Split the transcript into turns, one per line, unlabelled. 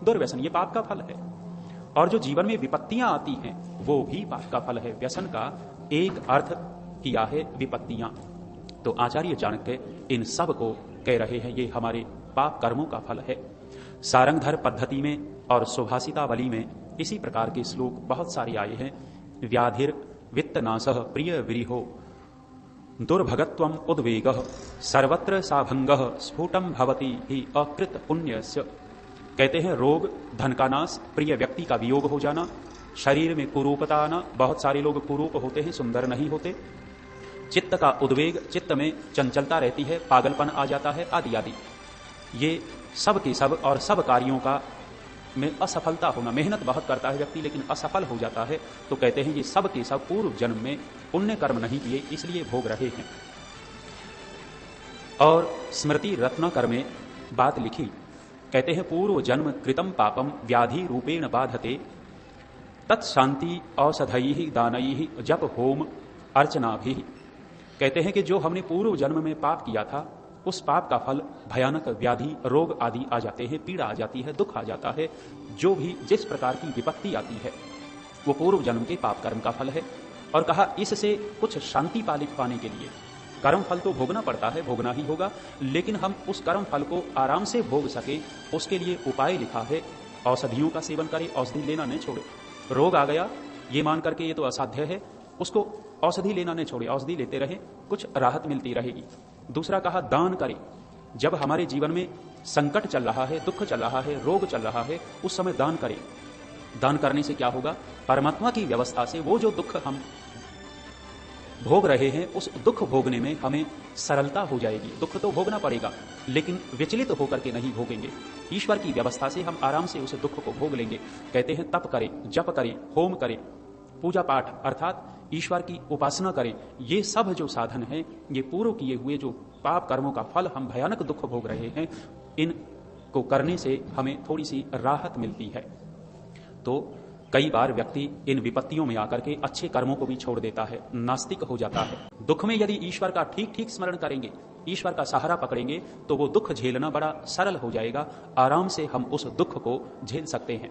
दुर्व्यसन ये पाप का फल है। और जो जीवन में विपत्तियां आती हैं वो भी पाप का फल है। व्यसन का एक अर्थ किया है विपत्तियां। तो आचार्य चाणक्य इन सब को कह रहे हैं ये हमारे पाप कर्मों का फल है। सारंगधर पद्धति में और सुभाषितावली में इसी प्रकार के श्लोक बहुत सारे आए हैं। व्याधिर वित्तनाशः प्रिय विरिहो दुर्भगत्वम उद्वेगः सर्वत्र साभंगः स्फुटम भवति ही अकृत पुण्यस्य। कहते हैं रोग, धन का नाश, प्रिय व्यक्ति का वियोग हो जाना, शरीर में कुरूपता आना, बहुत सारे लोग कुरूप होते हैं, सुंदर नहीं होते, चित्त का उद्वेग, चित्त में चंचलता रहती है, पागलपन आ जाता है, आदि आदि। ये सब के सब और सब कार्यों का में असफलता होना, मेहनत बहुत करता है व्यक्ति लेकिन असफल हो जाता है। तो कहते हैं ये सब के सब पूर्व जन्म में पुण्य कर्म नहीं किए इसलिए भोग रहे हैं। और स्मृति रत्नाकर में बात लिखी, कहते हैं पूर्व जन्म कृतम पापम व्याधि रूपेण बाधते तत्शांति औषधि दानई जप होम अर्चना भी। कहते हैं कि जो हमने पूर्व जन्म में पाप किया था उस पाप का फल भयानक व्याधि, रोग आदि आ जाते हैं, पीड़ा आ जाती है, दुख आ जाता है। जो भी जिस प्रकार की विपत्ति आती है वो पूर्व जन्म के पाप कर्म का फल है। और कहा इससे कुछ शांति पाने के लिए कर्म फल तो भोगना पड़ता है, भोगना ही होगा, लेकिन हम उस कर्म फल को आराम से भोग सके उसके लिए उपाय लिखा है। औषधियों का सेवन करें, औषधि लेना नहीं छोड़े। रोग आ गया ये मान करके ये तो असाध्य है, उसको औषधि लेना नहीं छोड़े, औषधि लेते रहे, कुछ राहत मिलती रहेगी। दूसरा कहा दान करें। जब हमारे जीवन में संकट चल रहा है, दुख चल रहा है, रोग चल रहा है, उस समय दान करें। दान करने से क्या होगा, परमात्मा की व्यवस्था से वो जो दुख हम भोग रहे हैं उस दुख भोगने में हमें सरलता हो जाएगी। दुख तो भोगना पड़ेगा लेकिन विचलित होकर के नहीं भोगेंगे, ईश्वर की व्यवस्था से हम आराम से उस दुख को भोग लेंगे। कहते हैं तप करें, जप करें, होम करें, पूजा पाठ अर्थात ईश्वर की उपासना करें। ये सब जो साधन हैं ये पूर्व किए हुए जो पाप कर्मों का फल हम भयानक दुख भोग रहे हैं इनको करने से हमें थोड़ी सी राहत मिलती है। तो कई बार व्यक्ति इन विपत्तियों में आकर के अच्छे कर्मों को भी छोड़ देता है, नास्तिक हो जाता है। दुख में यदि ईश्वर का ठीक ठीक स्मरण करेंगे, ईश्वर का सहारा पकड़ेंगे तो वो दुख झेलना बड़ा सरल हो जाएगा, आराम से हम उस दुख को झेल सकते हैं।